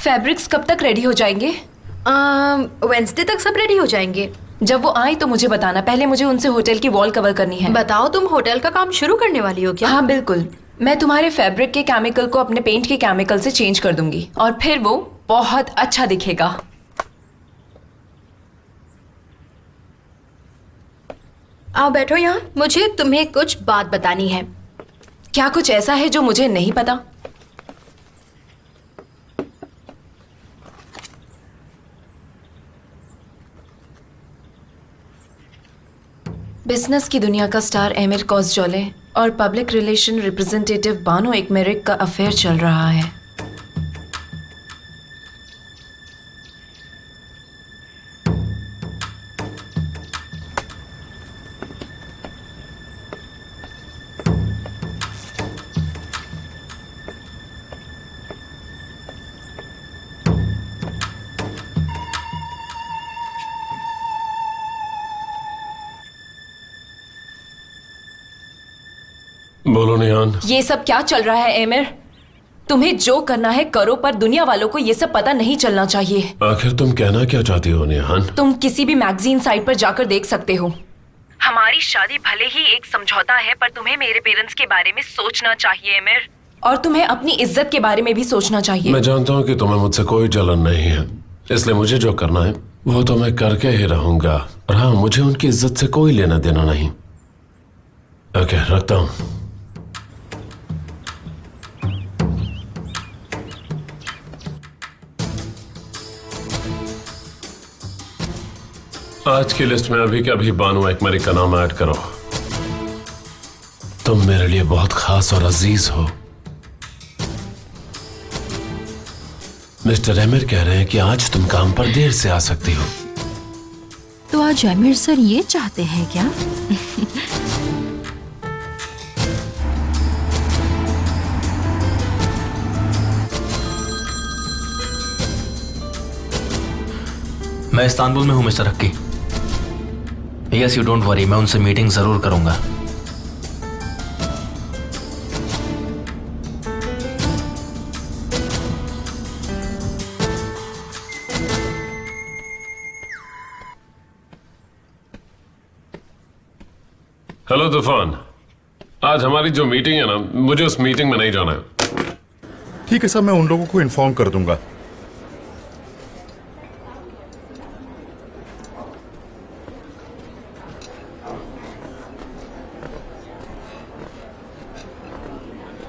Fabrics कब तक ready हो जाएंगे? वेंसडे तक सब रेडी हो जाएंगे। जब वो आए तो मुझे बताना। पहले मुझे उनसे होटल की वॉल कवर करनी है। बताओ, तुम होटल का काम शुरू करने वाली हो क्या? हाँ बिल्कुल। मैं तुम्हारे फैब्रिक के केमिकल को अपने पेंट के केमिकल से चेंज कर दूंगी और फिर वो बहुत अच्छा दिखेगा। आओ बैठो यहाँ, मुझे तुम्हें कुछ बात बतानी है। क्या कुछ ऐसा है जो मुझे नहीं पता? बिजनेस की दुनिया का स्टार एमिर कॉसजोले और पब्लिक रिलेशन रिप्रेजेंटेटिव बानो एकमेरिक का अफेयर चल रहा है। बोलो निहान। ये सब क्या चल रहा है एमिर? तुम्हें जो करना है करो, पर दुनिया वालों को ये सब पता नहीं चलना चाहिए। आखिर तुम कहना क्या चाहती हो निहान? तुम किसी भी मैगजीन साइट पर जाकर देख सकते हो। हमारी शादी भले ही एक समझौता है, पर तुम्हें मेरे पेरेंट्स के बारे में सोचना चाहिए एमिर, और तुम्हें अपनी इज्जत के बारे में भी सोचना चाहिए। मैं जानता हूँ कि तुम्हें मुझसे कोई जलन नहीं है, इसलिए मुझे जो करना है वो तो मैं करके ही रहूंगा। और हाँ, मुझे उनकी इज्जत से कोई लेना देना नहीं। ओके, रखता हूँ। आज की लिस्ट में अभी के अभी बानो एकमेरिक का नाम ऐड करो। तुम मेरे लिए बहुत खास और अजीज हो। मिस्टर एमिर कह रहे हैं कि आज तुम काम पर देर से आ सकती हो। तो आज एमिर सर ये चाहते हैं क्या? मैं इस्तांबुल में हूं mister hockey. Yes, you don't worry, मैं उनसे मीटिंग जरूर करूंगा। हेलो तूफान, आज हमारी जो मीटिंग है ना, मुझे उस मीटिंग में नहीं जाना है। ठीक है सर, मैं उन लोगों को इन्फॉर्म कर दूंगा।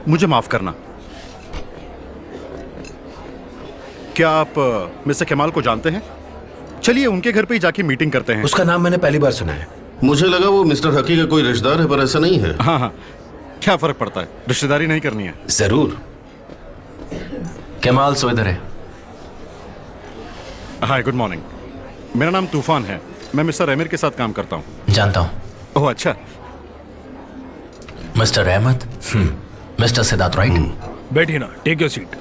मुझे माफ करना। क्या आप मिस्टर कमाल को जानते हैं? चलिए उनके घर पे ही जाके मीटिंग करते हैं। उसका नाम मैंने पहली बार सुना है। मुझे लगा वो मिस्टर हकी का कोई रिश्तेदार है, पर ऐसा नहीं है। हाँ हाँ, क्या फर्क पड़ता है, रिश्तेदारी नहीं करनी है। जरूर। कमाल सो इधर है। हाय, गुड मॉर्निंग। मेरा नाम तूफान है, मैं मिस्टर एमिर के साथ काम करता हूँ। जानता हूं। ओह अच्छा। Mister Ahmed, mister Siddharth, right? बैठिए ना, टेक योर सीट।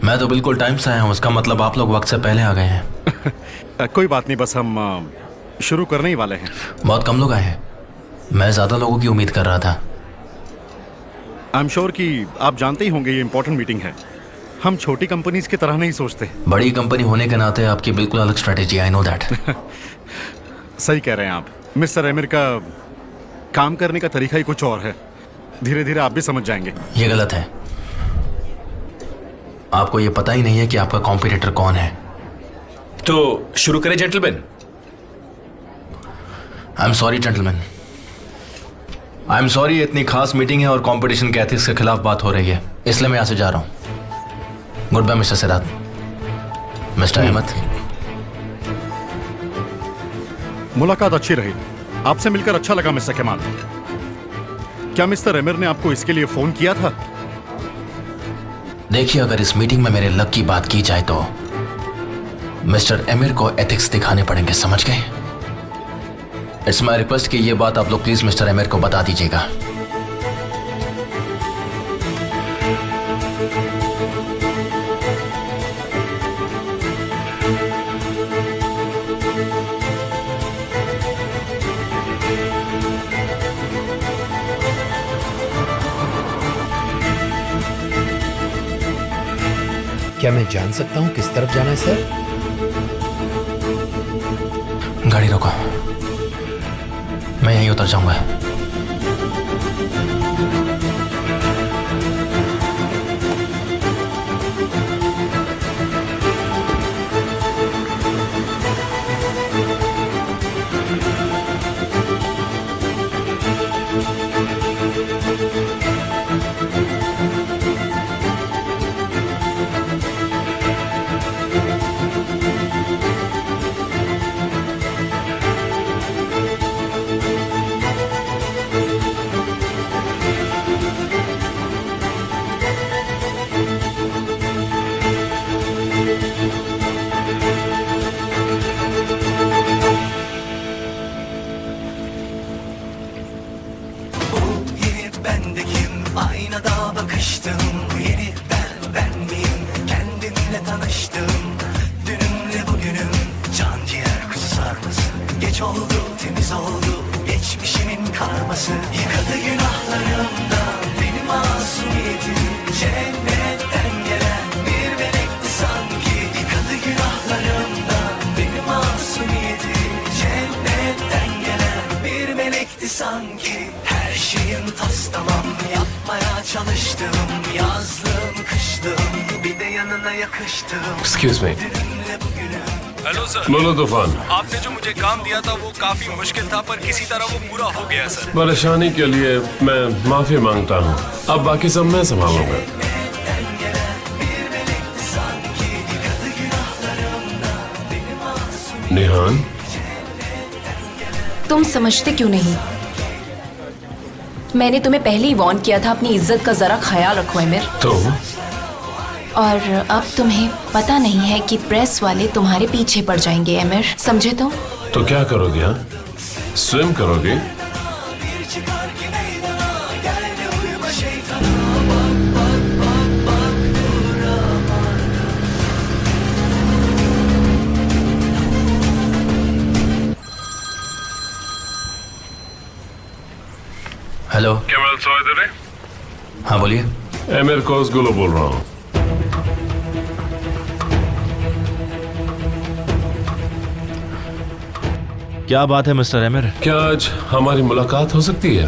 मैं तो बिल्कुल टाइम से आया हूं, उसका मतलब आप लोग वक्त से पहले आ गए हैं। कोई बात नहीं, बस हम शुरू करने ही वाले हैं। बहुत कम लोग आए हैं, मैं ज्यादा लोगों की उम्मीद कर रहा था। आई एम श्योर कि आप जानते ही होंगे ये इंपॉर्टेंट मीटिंग है। हम छोटी कंपनीज की तरह नहीं सोचते। बड़ी कंपनी होने के नाते आपकी बिल्कुल अलग स्ट्रेटेजी, आई नो दैट। सही कह रहे हैं आप। मिस्टर एमिर का काम करने का तरीका ही कुछ और है। धीरे धीरे आप भी समझ जाएंगे। ये गलत है। आपको ये पता ही नहीं है कि आपका कॉम्पिटिटर कौन है, तो शुरू करें gentleman. I am sorry gentleman, I am sorry, इतनी खास मीटिंग है और कंपटीशन के एथिक्स के खिलाफ बात हो रही है, इसलिए मैं यहाँ से जा रहा हूँ। Good bye mister Siraj. Mister Ahmed, मुलाकात अच्छी रही, आपसे मिलकर अच्छा लगा मिस्टर कमाल। क्या मिस्टर एमिर ने आपको इसके लिए फोन किया था? देखिए, अगर इस मीटिंग में मेरे लक की बात की जाए तो मिस्टर एमिर को एथिक्स दिखाने पड़ेंगे, समझ गए? इट्स माई रिक्वेस्ट कि ये बात आप लोग प्लीज मिस्टर एमिर को बता दीजिएगा। क्या मैं जान सकता हूँ किस तरफ जाना है सर? गाड़ी रोको, मैं यहीं उतर जाऊंगा। Excuse me. Hello sir. बोलो तूफान। आपने जो मुझे काम दिया था वो काफी मुश्किल था, पर किसी तरह वो पूरा हो गया सर। परेशानी के लिए मैं माफी मांगता हूँ, अब बाकी सब मैं संभालूंगा। निहान, तुम समझते क्यों नहीं? मैंने तुम्हें पहले ही वार्न किया था, अपनी इज्जत का जरा ख्याल रखो एमिर। तो और अब तुम्हें पता नहीं है कि प्रेस वाले तुम्हारे पीछे पड़ जाएंगे एमिर, समझे? तो क्या करोगे? हाँ, स्विम करोगे? हेलो केवल सोए? हाँ बोलिए। एमिर कोसगुलो बोल रहा हूँ। क्या बात है मिस्टर एमिर? क्या आज हमारी मुलाकात हो सकती है?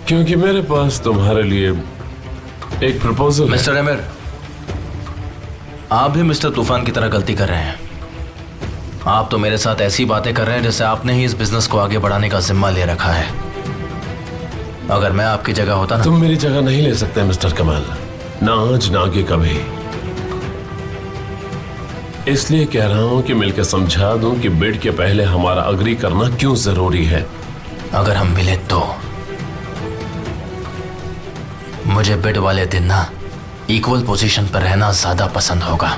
क्योंकि मेरे पास तुम्हारे लिए एक प्रपोजल। मिस्टर एमिर, आप भी मिस्टर तूफान की तरह गलती कर रहे हैं। आप तो मेरे साथ ऐसी बातें कर रहे हैं जैसे आपने ही इस बिजनेस को आगे बढ़ाने का जिम्मा ले रखा है। अगर मैं आपकी जगह होता ना। तुम मेरी जगह नहीं ले सकते मिस्टर कमाल, ना आज ना आगे कभी। इसलिए कह रहा हूं कि मिलकर समझा दूं कि बिड के पहले हमारा अग्री करना क्यों जरूरी है। अगर हम मिले तो मुझे बिड वाले दिन ना इक्वल पोजीशन पर रहना ज्यादा पसंद होगा।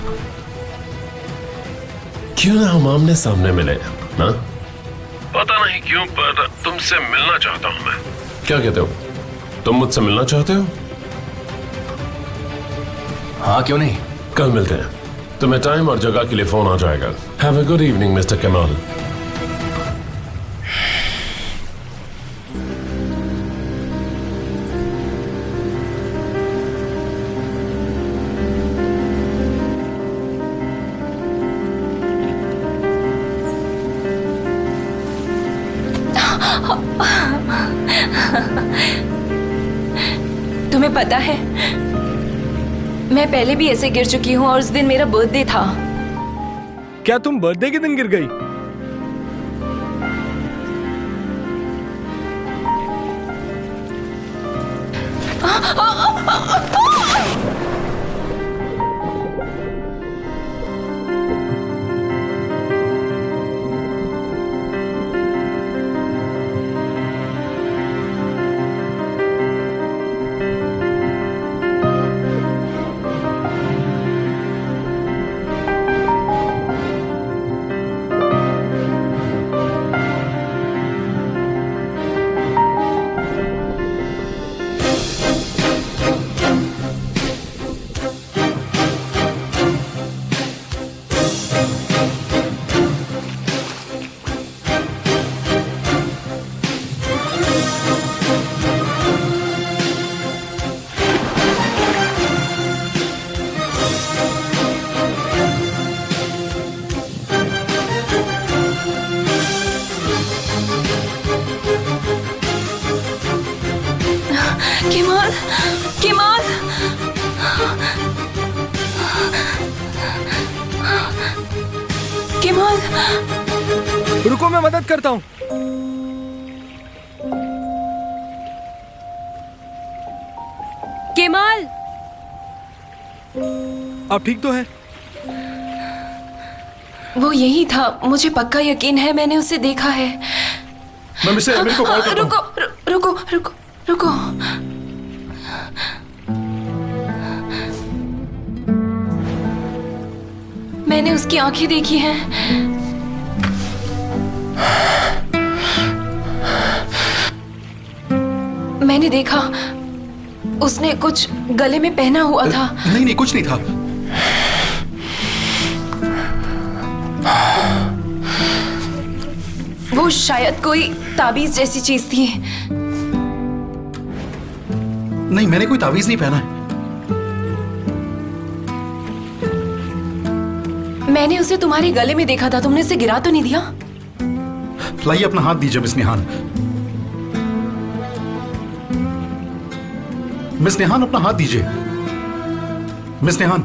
क्यों ना हम आमने सामने मिले ना? पता नहीं क्यों, पर तुमसे मिलना चाहता हूं मैं। क्या कहते हो? तुम मुझसे मिलना चाहते हो? हाँ, क्यों नहीं? कल मिलते हैं, तुम्हें टाइम और जगह के लिए फोन आ जाएगा। Have a good evening mister कमाल। तुम्हें पता है, मैं पहले भी ऐसे गिर चुकी हूँ और उस दिन मेरा बर्थडे था। क्या तुम बर्थडे के दिन गिर गई? केमाल, केमाल, केमाल, रुको मैं मदद करता हूँ। केमाल, आप ठीक तो है? वो यही था, मुझे पक्का यकीन है, मैंने उसे देखा है। मैं मिस्टर एमिर को कॉल करता हूँ। रुको, रुको, रुको। मैंने उसकी आंखें देखी हैं। मैंने देखा उसने कुछ गले में पहना हुआ था। नहीं नहीं, कुछ नहीं था। वो शायद कोई ताबीज जैसी चीज थी। नहीं, मैंने कोई तावीज नहीं पहना है। मैंने उसे तुम्हारे गले में देखा था, तुमने उसे गिरा तो नहीं दिया? लाइए अपना हाथ दीजिए मिस नेहान। मिस नेहान, अपना हाथ दीजिए। मिस नेहान,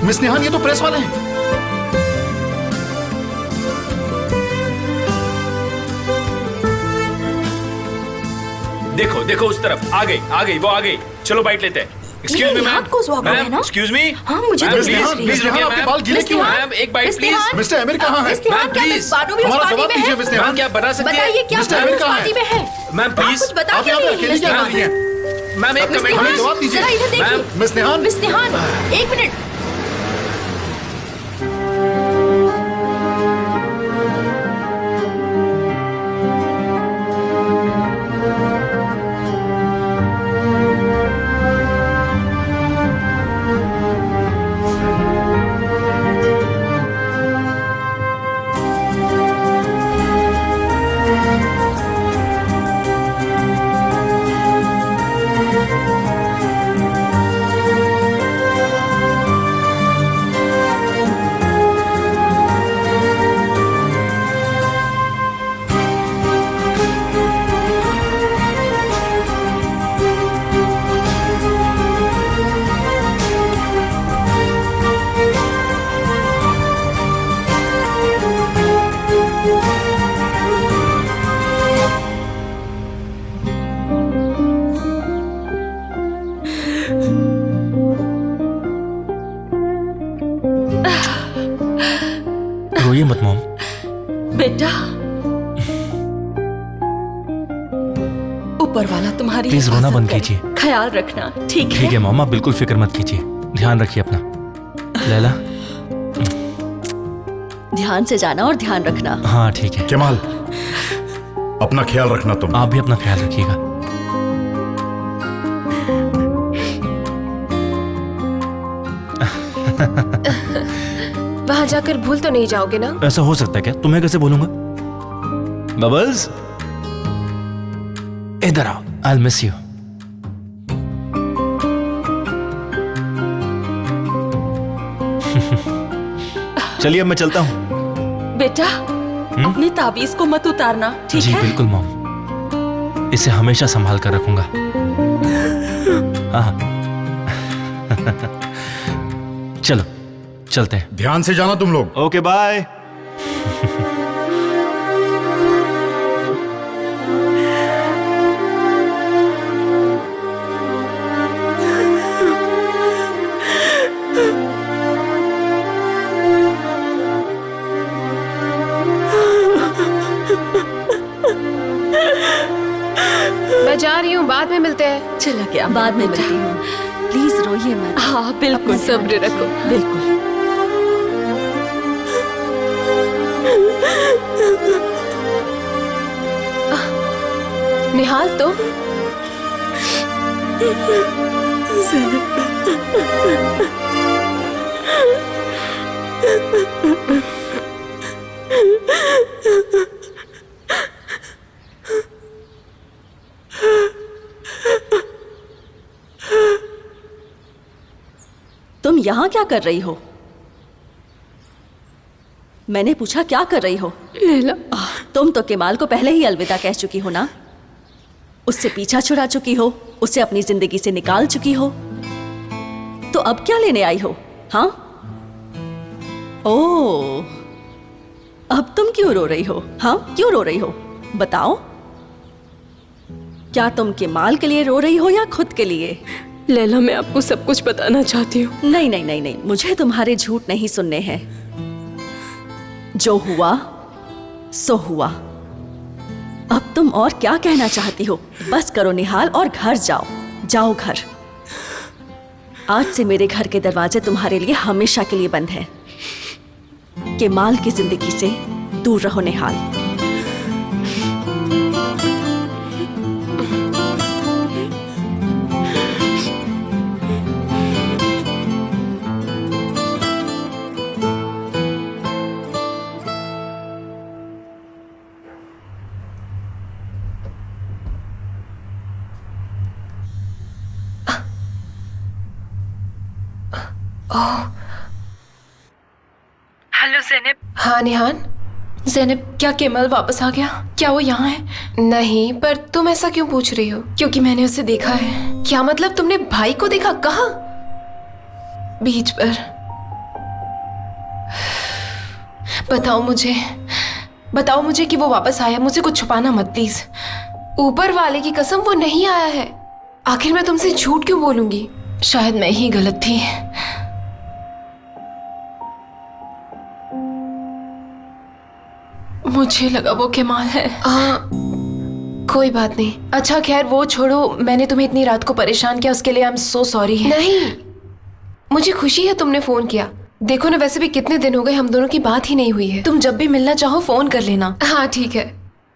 मिस नेहान, ये तो प्रेस वाले हैं। देखो देखो उस तरफ, आ गई, वो आ गई। चलो बाइट लेते हैं। Excuse me ma'am, ma'am excuse me. हाँ, मुझे तो प्लीज रुकिए आपके बाल गीले क्यों हैं? मैम एक बाइट प्लीज। मिस्टर एमिर कहाँ है? मैम प्लीज हमारा जवाब दीजिए मिस नेहान। मैम क्या बता सकते हैं? बताइए क्या मिस्टर एमिर कहाँ है? पार्टी में है? मैम प्लीज कुछ बता आप यहाँ पे अकेले क्या कर रही हैं? मैम एक कमेंट हमें जवाब दीजिए। जरा इधर देखिए। मिस नेहान, मिस नेहान, एक मिनट। रोइए मत मॉम। बेटा, ऊपर वाला तुम्हारी प्लीज रोना बंद हिफाजत करे। कीजिए। ख्याल रखना, ठीक है? ठीक है मॉम, आप बिल्कुल फिक्र मत कीजिए। ध्यान रखिए अपना। लैला। ध्यान से जाना और ध्यान रखना। हाँ ठीक है। केमाल, अपना ख्याल रखना तुम। आप भी अपना ख्याल रखिएगा। वहां जाकर भूल तो नहीं जाओगे ना? ऐसा हो सकता है क्या? तुम्हें कैसे बोलूंगा? बबल्स, इधर आओ। I will miss you. चलिए अब मैं चलता हूँ। बेटा अपनी ताबीज को मत उतारना, ठीक जी है? बिल्कुल मॉम, इसे हमेशा संभाल कर रखूंगा। हाँ चलो चलते हैं। ध्यान से जाना तुम लोग। Okay bye. मैं जा रही हूँ, बाद में मिलते हैं। चला क्या? बाद में मिलती हूँ। प्लीज रोइए मत। हाँ बिल्कुल, सब्र रखो। बिल्कुल। निहाल तुम? तुम यहाँ क्या कर रही हो? मैंने पूछा क्या कर रही हो? लैला, तुम तो केमाल को पहले ही अलविदा कह चुकी हो ना। उससे पीछा छुड़ा चुकी हो, उसे अपनी जिंदगी से निकाल चुकी हो, तो अब क्या लेने आई हो? हाँ? ओह, अब तुम क्यों रो रही हो? हाँ, क्यों रो रही हो? बताओ। क्या तुम केमाल के लिए रो रही हो या खुद के लिए? लैला, मैं आपको सब कुछ बताना चाहती हूँ। नहीं नहीं नहीं नहीं, मुझे तुम्हारे झूठ नहीं सुनने हैं। जो हुआ सो हुआ। अब तुम और क्या कहना चाहती हो? बस करो निहाल और घर जाओ। जाओ घर। आज से मेरे घर के दरवाजे तुम्हारे लिए हमेशा के लिए बंद हैं। केमाल की जिंदगी से दूर रहो निहाल। हेलो ज़ैनब। हाँ निहाल। ज़ैनब, क्या केमल वापस आ गया? क्या वो यहाँ है? नहीं, पर तुम ऐसा क्यों पूछ रही हो? क्योंकि मैंने उसे देखा है। क्या मतलब, तुमने भाई को देखा? कहाँ? बीच पर। बताओ मुझे कि वो वापस आया। मुझे कुछ छुपाना मत प्लीज। ऊपर वाले की कसम, वो नहीं आया है। आखिर मैं तुमसे झूठ क्यों बोलूंगी? शायद मैं ही गलत थी। मुझे लगा वो केमाल है। कोई बात नहीं। अच्छा खैर वो छोड़ो, मैंने तुम्हें इतनी रात को परेशान किया उसके लिए आई एम सो सॉरी। नहीं, मुझे खुशी है तुमने फोन किया। देखो ना, वैसे भी कितने दिन हो गए हम दोनों की बात ही नहीं हुई है। तुम जब भी मिलना चाहो फोन कर लेना। हाँ ठीक है,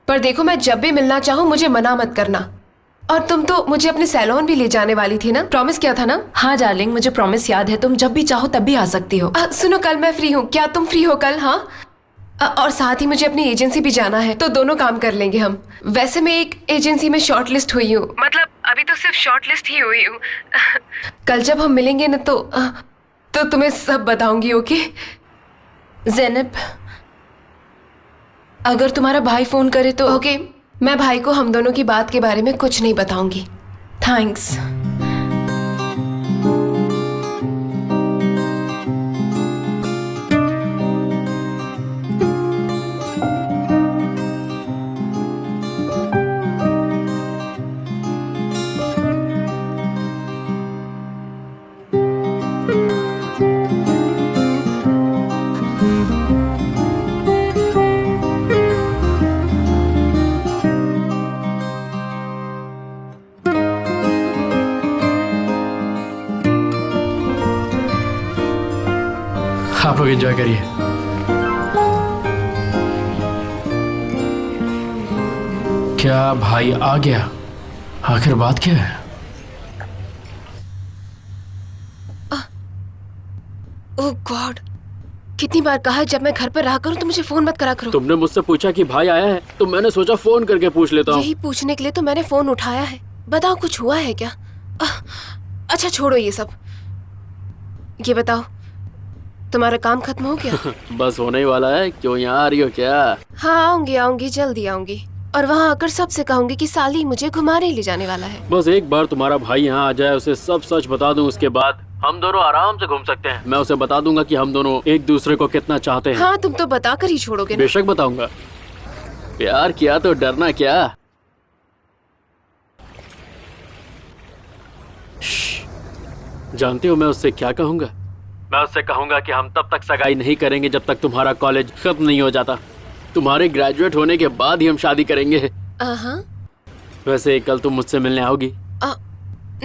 पर देखो मैं जब भी मिलना चाहूँ मुझे मना मत करना। और तुम तो मुझे अपने सैलून भी ले जाने वाली थी ना, प्रॉमिस किया था ना? हाँ डार्लिंग, मुझे प्रॉमिस याद है। तुम जब भी चाहो तब भी आ सकती हो। सुनो, कल मैं फ्री हूँ। क्या तुम फ्री हो कल? हाँ, और साथ ही मुझे अपनी एजेंसी भी जाना है, तो दोनों काम कर लेंगे हम। वैसे मैं एक एजेंसी में शॉर्ट लिस्ट हुई हूँ, मतलब अभी तो सिर्फ शॉर्ट लिस्ट ही हुई हूँ। कल जब हम मिलेंगे ना तो तुम्हें सब बताऊंगी। ओके ज़ैनब, अगर तुम्हारा भाई फोन करे तो ओके, मैं भाई को हम दोनों की बात के बारे में कुछ नहीं बताऊंगी। थैंक्स। आप लोग एंजॉय करिए। क्या भाई आ गया? आखिर बात क्या है? ओह गॉड, कितनी बार कहा है जब मैं घर पर रहा करूं तो मुझे फोन मत करा करो। तुमने मुझसे पूछा कि भाई आया है, तो मैंने सोचा फोन करके पूछ लेता हूँ। यही पूछने के लिए तो मैंने फोन उठाया है। बताओ कुछ हुआ है क्या? अच्छा छोड़ो ये सब। ये बताओ तुम्हारा काम खत्म हो गया? बस होने ही वाला है। क्यों यहाँ आ रही हो क्या? हाँ आऊंगी जल्दी आऊंगी, और वहाँ आकर सबसे कहूंगी कि साली मुझे घुमाने ले जाने वाला है। बस एक बार तुम्हारा भाई यहाँ आ जाए, उसे सब सच बता दूं, उसके बाद हम दोनों आराम से घूम सकते हैं। मैं उसे बता दूंगा कि हम दोनों एक दूसरे को कितना चाहते हैं। हाँ तुम तो बताकर ही छोड़ोगे ना। बेशक बताऊंगा। प्यार किया तो डरना क्या। जानते हो मैं उससे क्या कहूंगा? मैं उससे कहूंगा कि हम तब तक सगाई नहीं करेंगे जब तक तुम्हारा कॉलेज खत्म नहीं हो जाता। तुम्हारे ग्रेजुएट होने के बाद ही हम शादी करेंगे। वैसे कल तुम मुझसे मिलने आओगी?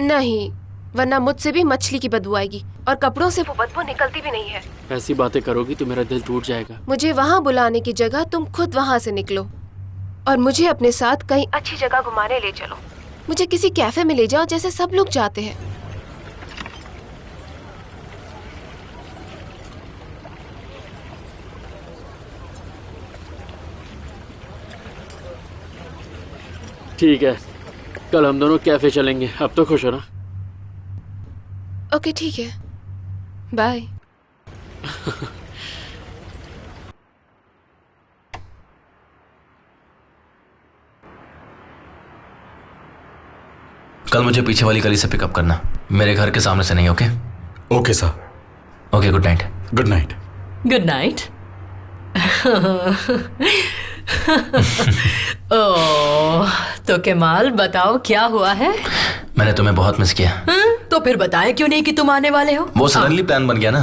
नहीं, वरना मुझसे भी मछली की बदबू आएगी, और कपड़ों से वो बदबू निकलती भी नहीं है। ऐसी बातें करोगी तो मेरा दिल टूट जाएगा। मुझे वहाँ बुलाने की जगह तुम खुद वहाँ से निकलो और मुझे अपने साथ कहीं अच्छी जगह घुमाने ले चलो। मुझे किसी कैफे में ले जाओ जैसे सब लोग जाते हैं। ठीक है, कल हम दोनों कैफे चलेंगे। अब तो खुश हो ना? ओके ठीक है, बाय। कल मुझे पीछे वाली गली से पिकअप करना, मेरे घर के सामने से नहीं। Okay? Okay sir. Okay, good night. Good night. Good night. Oh, तो कमाल, बताओ क्या हुआ है? मैंने तुम्हें बहुत मिस किया। तो फिर बताया क्यों नहीं कि तुम आने वाले हो? वो सडनली प्लान बन गया ना।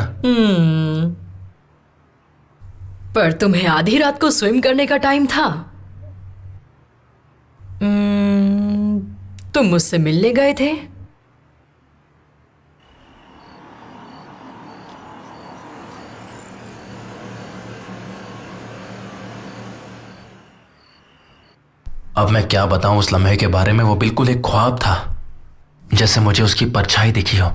पर तुम्हें आधी रात को स्विम करने का टाइम था। तुम मुझसे मिलने गए थे। अब मैं क्या बताऊं उस लम्हे के बारे में। वो बिल्कुल एक ख्वाब था, जैसे मुझे उसकी परछाई दिखी हो।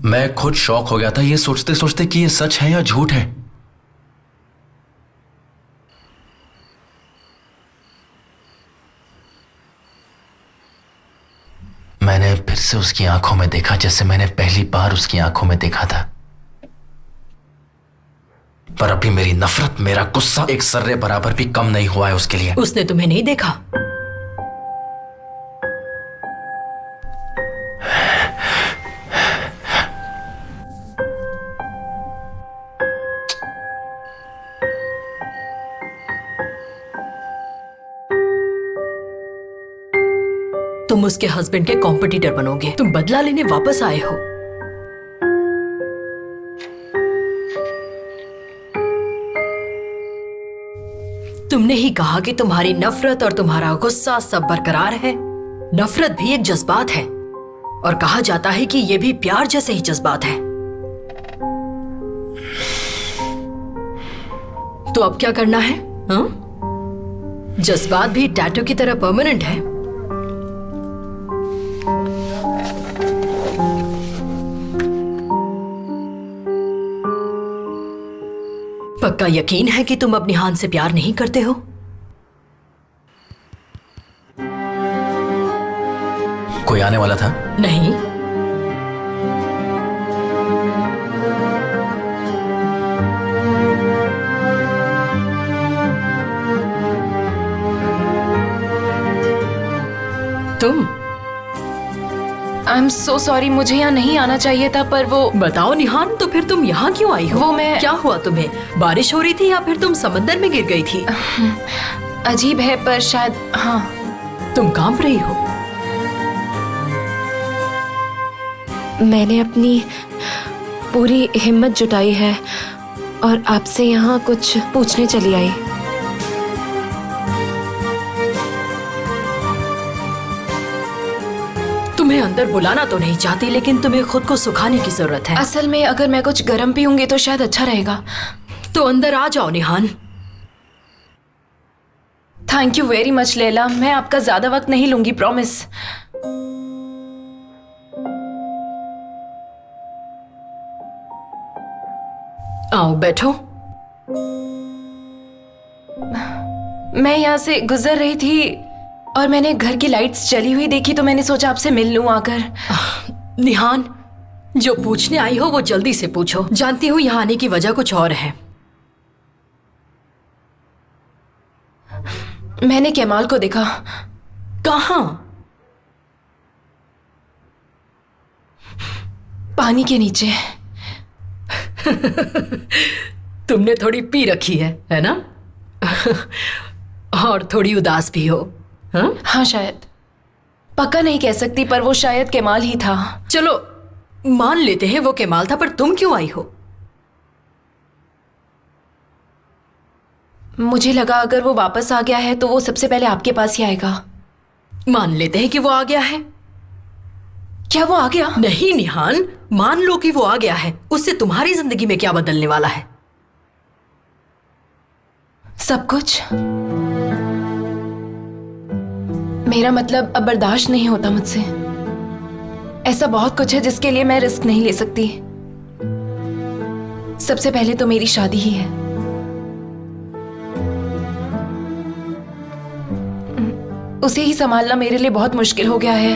मैं खुद शॉक हो गया था ये सोचते सोचते कि ये सच है या झूठ है। मैंने फिर से उसकी आंखों में देखा जैसे मैंने पहली बार उसकी आंखों में देखा था। पर अभी मेरी नफरत, मेरा गुस्सा एक सर्रे बराबर भी कम नहीं हुआ है उसके लिए। उसने तुम्हें नहीं देखा? तुम उसके हस्बैंड के कॉम्पिटिटर बनोगे। तुम बदला लेने वापस आए हो। तुमने ही कहा कि तुम्हारी नफरत और तुम्हारा गुस्सा सब बरकरार है। नफरत भी एक जज्बात है, और कहा जाता है कि यह भी प्यार जैसे ही जज्बात है। तो अब क्या करना है? जज्बात भी टैटू की तरह परमानेंट है। पक्का यकीन है कि तुम अपनी हान से प्यार नहीं करते हो? कोई आने वाला था? नहीं। तुम? आई एम सो सॉरी, मुझे यहाँ नहीं आना चाहिए था, पर वो। बताओ निहान, तो फिर तुम यहाँ क्यों आई हो? वो मैं। क्या हुआ तुम्हें? बारिश हो रही थी या फिर तुम समंदर में गिर गई थी? अजीब है, पर शायद। हाँ। तुम कांप रही हो? मैंने अपनी पूरी हिम्मत जुटाई है और आपसे यहाँ कुछ पूछने चली आई। तुम्हें अंदर बुलाना तो नहीं चाहती, लेकिन तुम्हें खुद को सुखाने की जरूरत है। असल में अगर मैं कुछ गर्म पीऊंगी तो शायद अच्छा रहेगा। तो अंदर आ जाओ Nihan. Thank you very much Laila, मैं आपका ज्यादा वक्त नहीं लूंगी, प्रॉमिस। आओ बैठो। मैं यहाँ से गुजर रही थी और मैंने घर की लाइट्स जली हुई देखी, तो मैंने सोचा आपसे मिल लूं आकर। निहान, जो पूछने आई हो वो जल्दी से पूछो। जानती हूँ यहाँ आने की वजह कुछ और है। मैंने केमाल को देखा। कहाँ? पानी के नीचे। तुमने थोड़ी पी रखी है ना? और थोड़ी उदास भी हो। हाँ? हाँ शायद, पक्का नहीं कह सकती, पर वो शायद केमाल ही था। चलो मान लेते हैं वो केमाल था, पर तुम क्यों आई हो? मुझे लगा अगर वो वापस आ गया है तो वो सबसे पहले आपके पास ही आएगा। मान लेते हैं कि वो आ गया है। क्या वो आ गया? नहीं निहान, मान लो कि वो आ गया है, उससे तुम्हारी जिंदगी में क्या बदलने वाला है? सब कुछ। मेरा मतलब अब बर्दाश्त नहीं होता मुझसे। ऐसा बहुत कुछ है जिसके लिए मैं रिस्क नहीं ले सकती। सबसे पहले तो मेरी शादी ही है। उसे ही संभालना मेरे लिए बहुत मुश्किल हो गया है।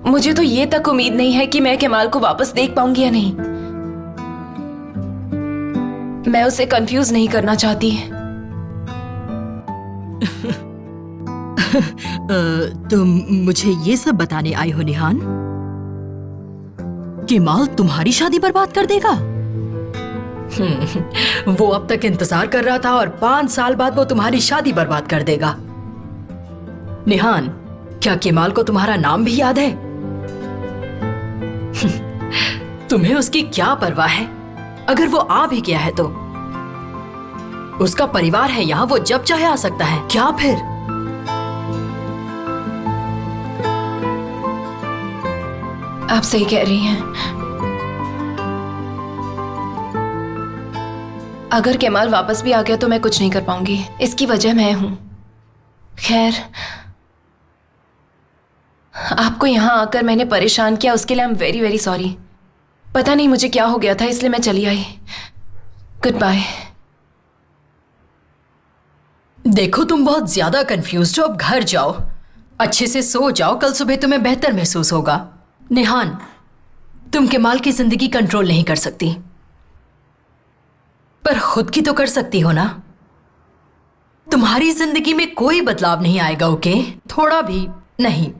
मुझे तो ये तक उम्मीद नहीं है कि मैं केमाल को वापस देख पाऊंगी या नहीं। मैं उसे कंफ्यूज नहीं करना चाहती। तुम मुझे ये सब बताने आई हो निहान? केमाल तुम्हारी शादी बर्बाद कर देगा? वो अब तक इंतजार कर रहा था और 5 साल बाद वो तुम्हारी शादी बर्बाद कर देगा। निहान, क्या केमाल को तुम्हारा नाम भी याद है? तुम्हें उसकी क्या परवाह है? अगर वो आ भी गया है तो उसका परिवार है यहाँ, वो जब चाहे आ सकता है। क्या फिर? आप सही कह रही हैं। अगर केमाल वापस भी आ गया तो मैं कुछ नहीं कर पाऊंगी। इसकी वजह मैं हूं। खैर, आपको यहां आकर मैंने परेशान किया, उसके लिए I am very very sorry. पता नहीं मुझे क्या हो गया था, इसलिए मैं चली आई। Good bye. देखो तुम बहुत ज्यादा कंफ्यूज हो, अब घर जाओ, अच्छे से सो जाओ, कल सुबह तुम्हें बेहतर महसूस होगा। निहान, तुम केमाल की जिंदगी कंट्रोल नहीं कर सकती, पर खुद की तो कर सकती हो ना। तुम्हारी जिंदगी में कोई बदलाव नहीं आएगा, ओके? थोड़ा भी नहीं।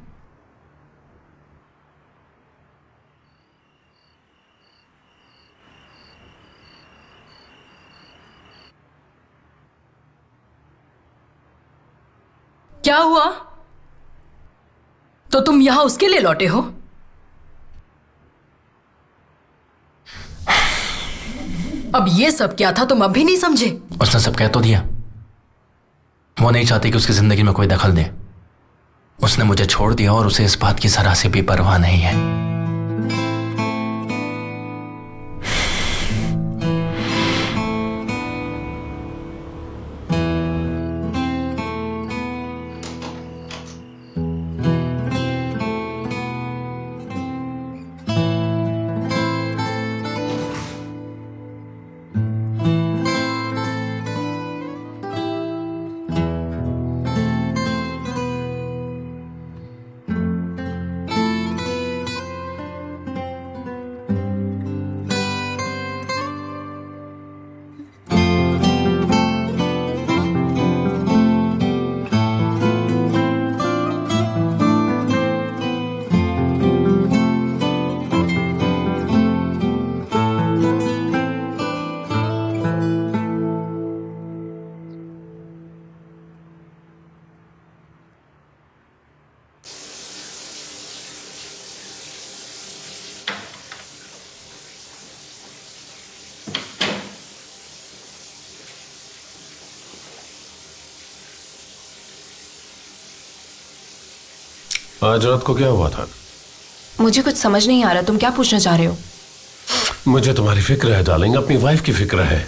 क्या हुआ? तो तुम यहां उसके लिए लौटे हो? अब ये सब क्या था, तुम अब भी नहीं समझे? उसने सब कह तो दिया। वो नहीं चाहती कि उसकी जिंदगी में कोई दखल दे। उसने मुझे छोड़ दिया और उसे इस बात की जरा से भी परवाह नहीं है। आज रात को क्या हुआ था? मुझे कुछ समझ नहीं आ रहा, तुम क्या पूछना चाह रहे हो? मुझे तुम्हारी फिक्र है डार्लिंग, अपनी वाइफ की फिक्र है।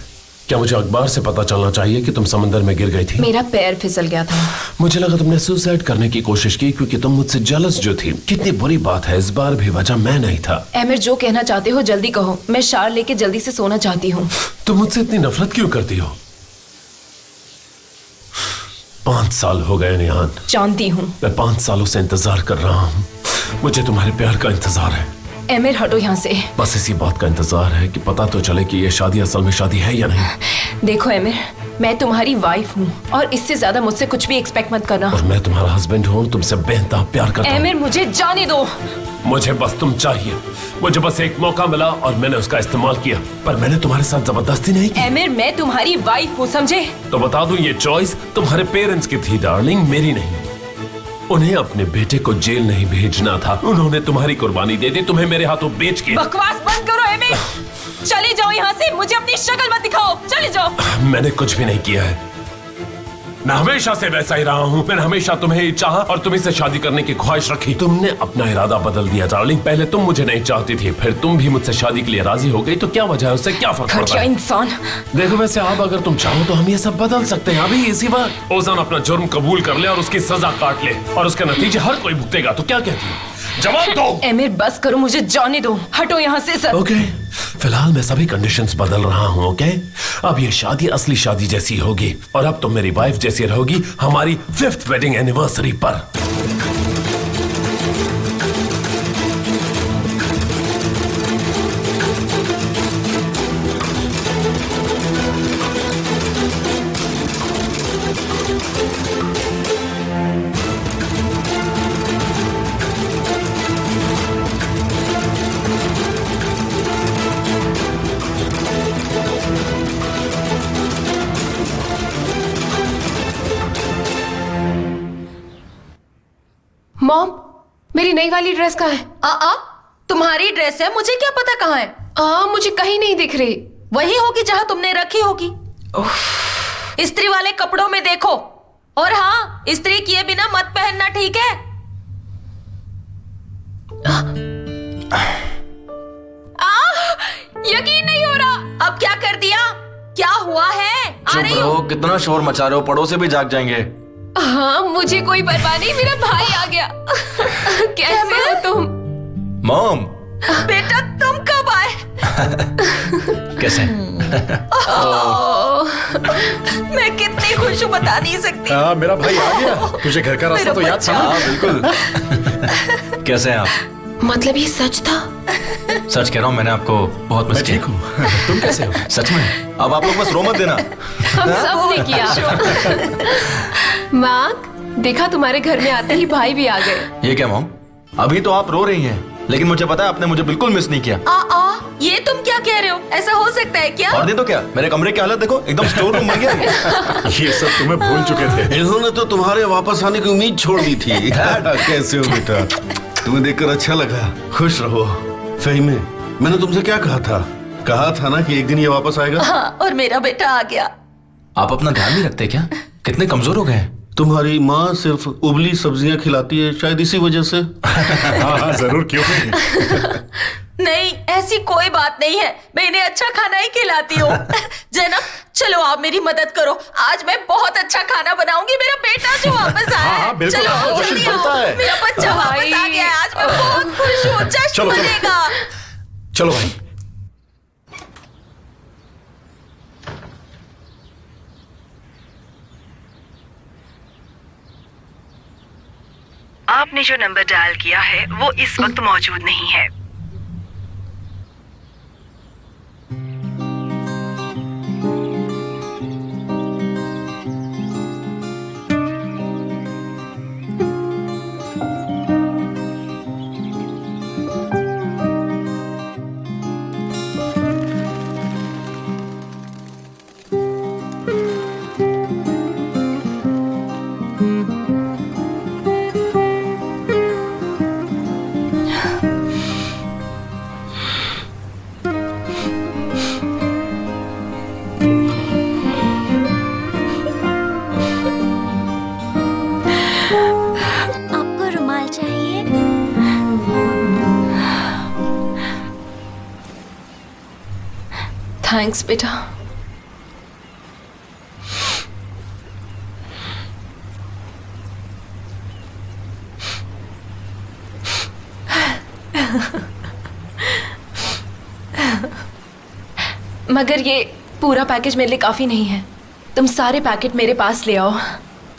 क्या मुझे अखबार से पता चलना चाहिए कि तुम समंदर में गिर गई थी? मेरा पैर फिसल गया था। मुझे लगा तुमने सुसाइड करने की कोशिश की क्योंकि तुम मुझसे जेलस जो थी। कितनी बुरी बात है, इस बार भी वजह मैं नहीं था। एमिर, जो कहना चाहते हो जल्दी कहो। मैं शार लेके जल्दी से सोना चाहती हूँ। तुम मुझसे इतनी नफरत क्यों करती हो? 5 साल हो गए निहान। जानती हूँ। मैं 5 सालों से इंतजार कर रहा हूँ। मुझे तुम्हारे प्यार का इंतजार है। एमिर हटो यहाँ से। बस इसी बात का इंतजार है कि पता तो चले कि ये शादी असल में शादी है या नहीं। देखो एमिर, मैं तुम्हारी वाइफ हूँ और इससे ज्यादा मुझसे कुछ भी एक्सपेक्ट मत करना। और मैं तुम्हारा हस्बैंड हूँ, तुमसे बेइंतहा प्यार करता हूँ। एमिर मुझे जाने दो। मुझे बस तुम चाहिए। मुझे बस एक मौका मिला और मैंने उसका इस्तेमाल किया, पर मैंने तुम्हारे साथ जबरदस्ती नहीं की। एमिर मैं तुम्हारी वाइफ हूँ, समझे? तो बता दूं, ये चॉइस तुम्हारे पेरेंट्स की थी डार्लिंग, मेरी नहीं। उन्हें अपने बेटे को जेल नहीं भेजना था, उन्होंने तुम्हारी कुर्बानी दे दी, तुम्हें मेरे हाथों बेच के। बकवास बंद करो एमिर, चले जाओ यहाँ से, मुझे अपनी शक्ल मत दिखाओ, चले जाओ। मैंने कुछ भी नहीं किया है, मैं हमेशा से वैसा ही रहा हूँ। मैंने हमेशा तुम्हें ही चाहा और तुम्ही से शादी करने की ख्वाहिश रखी। तुमने अपना इरादा बदल दिया डार्लिंग। पहले तुम मुझे नहीं चाहती थी, फिर तुम भी मुझसे शादी के लिए राजी हो गई, तो क्या वजह है? उससे क्या फर्क पड़ता है? इंसान। देखो वैसे आप अगर तुम चाहो तो हम ये सब बदल सकते हैं अभी इसी वक्त। ओजान अपना जुर्म कबूल कर ले और उसकी सजा काट ले, और उसका नतीजे हर कोई भुगतेगा। तो क्या कहती हो? जवाब दो। एमिर बस करो, मुझे जाने दो, हटो यहाँ से सर। ओके, फिलहाल मैं सभी कंडीशंस बदल रहा हूँ। ओके, अब ये शादी असली शादी जैसी होगी और अब तुम मेरी वाइफ जैसी रहोगी हमारी 5th वेडिंग एनिवर्सरी पर। मॉम, मेरी नई वाली ड्रेस कहाँ है? तुम्हारी ड्रेस है, मुझे क्या पता कहाँ है। मुझे कहीं नहीं दिख रही। वही होगी जहाँ तुमने रखी होगी। इस्त्री वाले कपड़ों में देखो, और हाँ, इस्त्री किए बिना मत पहनना, ठीक है? यकीन नहीं हो रहा। अब क्या कर दिया? क्या हुआ है? आ रही चुप रहो, कितना शोर मचा रहे हो, पड़ोसे भी जाग जाएंगे। हाँ, मुझे कोई परवाह नहीं, मेरा भाई आ गया। कैसे हो तुम? मॉम। बेटा तुम कब आए? कैसे? मैं कितनी खुश हूँ, बता नहीं सकती। मेरा भाई आ गया। तुझे घर का रास्ता तो याद था? हाँ बिल्कुल। कैसे हैं आप? मतलब ये सच था? सच कह रहा हूँ, मैंने आपको बहुत मिस किया। ठीक हूँ। तुम कैसे हो? सच में? अब आप लोग बस रो मत देना। हम सब ने किया। माँ, देखा तुम्हारे घर में आते ही भाई भी आ गए। ये क्या मॉम? अभी तो आप रो रही हैं, लेकिन मुझे पता है आपने मुझे बिल्कुल मिस नहीं किया। ये तुम क्या कह रहे हो? ऐसा हो सकता है क्या? और नहीं तो क्या, मेरे कमरे की हालत देखो, एकदम स्टोर रूम बन गया। ये सब तुम्हें भूल चुके थे। इन्होंने तो तुम्हारे वापस आने की उम्मीद छोड़ दी थी। कैसे हो बेटा? तुम्हें देखकर अच्छा लगा, खुश रहो। फहीमे, मैंने तुमसे क्या कहा था ना कि एक दिन ये वापस आएगा। हाँ, और मेरा बेटा आ गया। आप अपना ध्यान नहीं रखते क्या? कितने कमजोर हो गए। तुम्हारी माँ सिर्फ उबली सब्जियां खिलाती है, शायद इसी वजह से। हाँ जरूर, क्यों नहीं। नहीं, ऐसी कोई बात नहीं है, मैं इन्हें अच्छा खाना ही खिलाती हूँ। जैनब, चलो आप मेरी मदद करो, आज मैं बहुत अच्छा खाना बनाऊंगी। मेरा बेटा जो वापस आया है। बिल्कुल, चलो जल्दी आओ, मेरा बच्चा वापस आ गया है, आज मैं बहुत खुश हूँ। जश्न मनेगा। चलो भाई। आपने जो नंबर डायल किया है वो इस वक्त मौजूद नहीं है। थैंक्स बेटा। मगर ये पूरा पैकेज मेरे लिए काफी नहीं है, तुम सारे पैकेट मेरे पास ले आओ।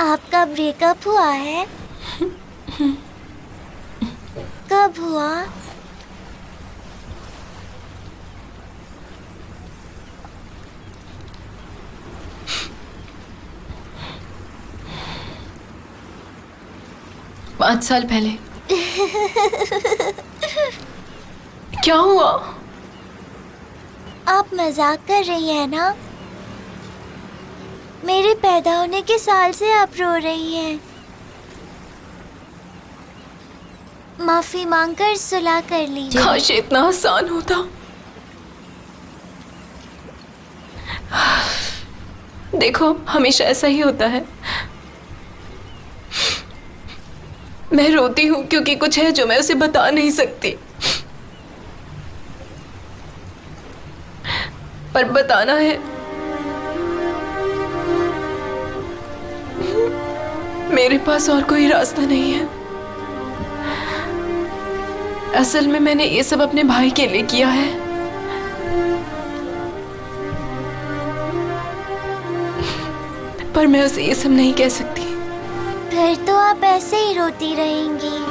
आपका ब्रेकअप हुआ है? कब हुआ? 5 साल पहले। क्या हुआ? आप मजाक कर रही हैं ना? मेरे पैदा होने के साल से आप रो रही हैं। माफी मांगकर सुलह कर लीजिए। काश इतना आसान होता। देखो, हमेशा ऐसा ही होता है। मैं रोती हूँ क्योंकि कुछ है जो मैं उसे बता नहीं सकती, पर बताना है। मेरे पास और कोई रास्ता नहीं है। असल में मैंने ये सब अपने भाई के लिए किया है। पर मैं उसे ये सब नहीं कह सकती। फिर तो आप ऐसे ही रोती रहेंगी।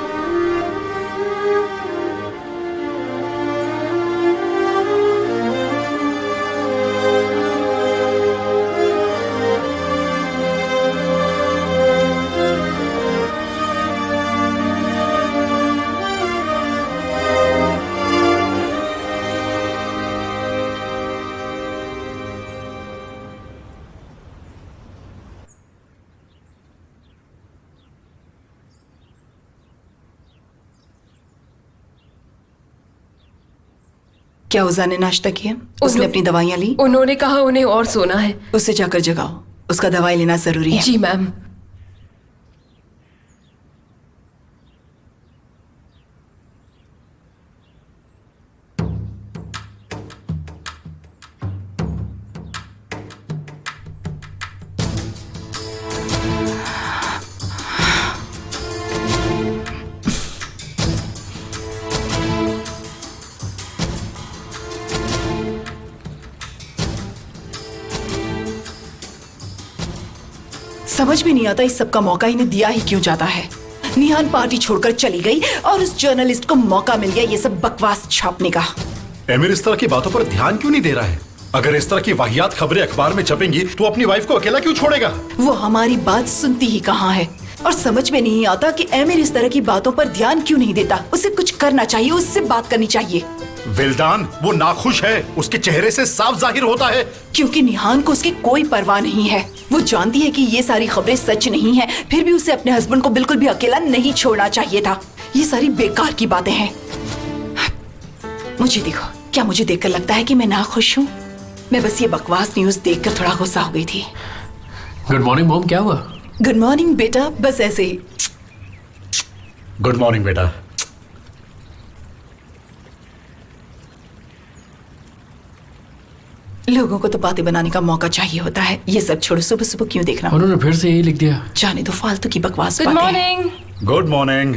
क्या उज़ा ने नाश्ता किया? उसने अपनी दवाइयाँ ली? उन्होंने कहा उन्हें और सोना है। उससे जाकर जगाओ, उसका दवाई लेना जरूरी है। जी मैम। समझ में नहीं आता इस सब का मौका इन्हें दिया ही क्यों जाता है। निहान पार्टी छोड़कर चली गई और उस जर्नलिस्ट को मौका मिल गया ये सब बकवास छापने का। एमिर इस तरह की बातों पर ध्यान क्यों नहीं दे रहा है? अगर इस तरह की वाहियात खबरें अखबार में छपेंगी तो अपनी वाइफ को अकेला क्यों छोड़ेगा? वो हमारी बात सुनती ही कहाँ है। और समझ में नहीं आता कि एमिर इस तरह की बातों पर ध्यान क्यों नहीं देता। उसे कुछ करना चाहिए, उससे बात करनी चाहिए। विल्दान, वो नाखुश है, उसके चेहरे से साफ जाहिर होता है। क्योंकि निहान को उसकी कोई परवाह नहीं है। वो जानती है कि ये सारी खबरें सच नहीं है, फिर भी उसे अपने हस्बैंड को बिल्कुल भी अकेला नहीं छोड़ना चाहिए था। ये सारी बेकार की बातें हैं। मुझे देखो, क्या मुझे देखकर लगता है कि मैं नाखुश हूँ? मैं बस ये बकवास न्यूज देखकर थोड़ा गुस्सा हो गई थी। गुड मॉर्निंग मॉम, क्या हुआ? गुड मॉर्निंग बेटा, बस ऐसे ही। गुड मॉर्निंग बेटा। लोगों को तो बातें बनाने का मौका चाहिए होता है। ये सब छोड़ो, सुबह सुबह क्यों देखना? उन्होंने फिर से यही लिख दिया। जाने दो, फालतू की बकवास गुड बातें। Morning. Good morning.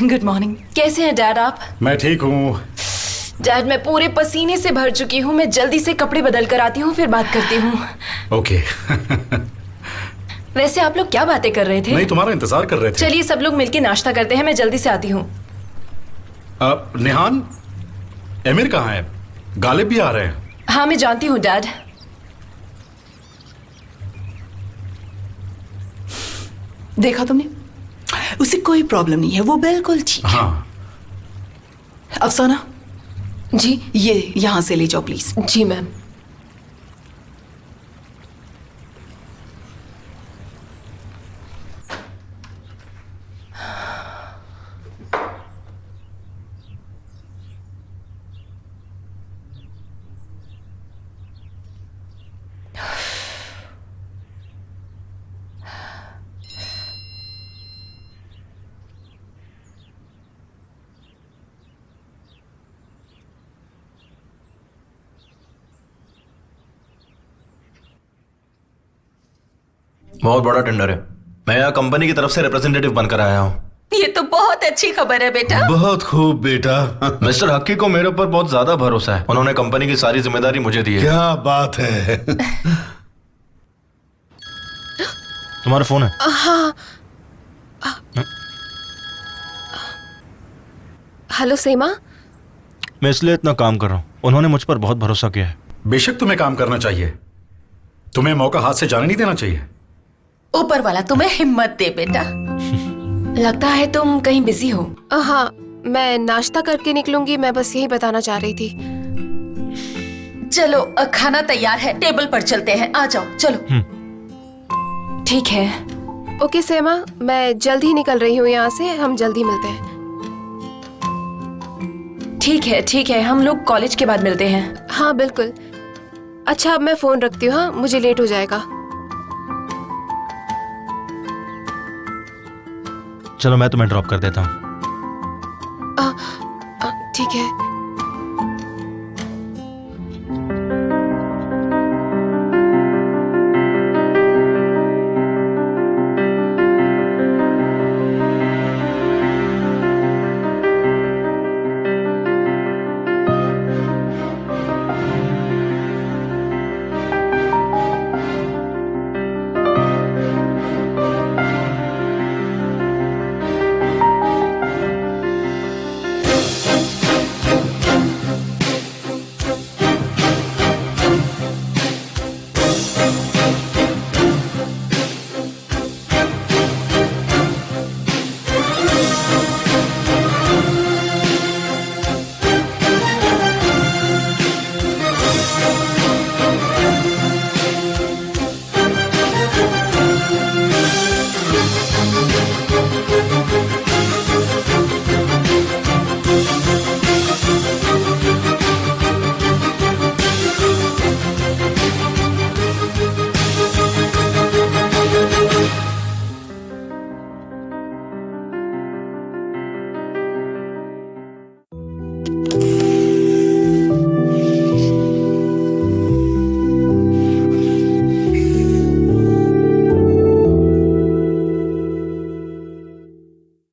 Good morning. कैसे हैं डैड आप? मैं ठीक हूँ। डैड, मैं पूरे पसीने से भर चुकी हूँ। मैं जल्दी से कपड़े बदल कर आती हूँ, फिर बात करती हूँ। ओके। वैसे आप लोग क्या बातें कर रहे थे? नहीं, तुम्हारा इंतजार कर रहे थे। चलिए सब लोग मिलके नाश्ता करते हैं, मैं जल्दी से आती हूँ। निहान, एमिर कहाँ है? गालिब भी आ रहे हैं। हाँ मैं जानती हूँ डैड। देखा तुमने? उसे कोई प्रॉब्लम नहीं है, वो बिल्कुल ठीक है। हाँ। अफसाना जी, ये यहाँ से ले जाओ प्लीज। Ji ma'am. बहुत बड़ा टेंडर है। मैं यहाँ कंपनी की तरफ से रिप्रेजेंटेटिव बनकर आया हूँ। ये तो बहुत अच्छी खबर है बेटा। बहुत खूब बेटा। मिस्टर हक्की को मेरे ऊपर बहुत ज्यादा भरोसा है। उन्होंने कंपनी की सारी जिम्मेदारी मुझे दी है। क्या बात है। तुम्हारा फोन है? हाँ। हेलो सीमा। मैं इसलिए इतना काम कर रहा हूँ, उन्होंने मुझ पर बहुत भरोसा किया है। बेशक तुम्हें काम करना चाहिए, तुम्हें मौका हाथ से जाने नहीं देना चाहिए। ऊपर वाला तुम्हें हिम्मत दे बेटा। लगता है तुम कहीं बिजी हो। हाँ, मैं नाश्ता करके निकलूंगी, मैं बस यही बताना चाह रही थी। चलो खाना तैयार है, टेबल पर चलते हैं, आ जाओ चलो। ठीक है। ओके सेमा, मैं जल्द ही निकल रही हूँ यहाँ से, हम जल्द ही मिलते हैं। ठीक है, हम लोग कॉलेज के बाद मिलते हैं। हाँ बिल्कुल। अच्छा अब मैं फोन रखती हूँ, हाँ मुझे लेट हो जाएगा। चलो मैं तुम्हें ड्रॉप कर देता हूँ।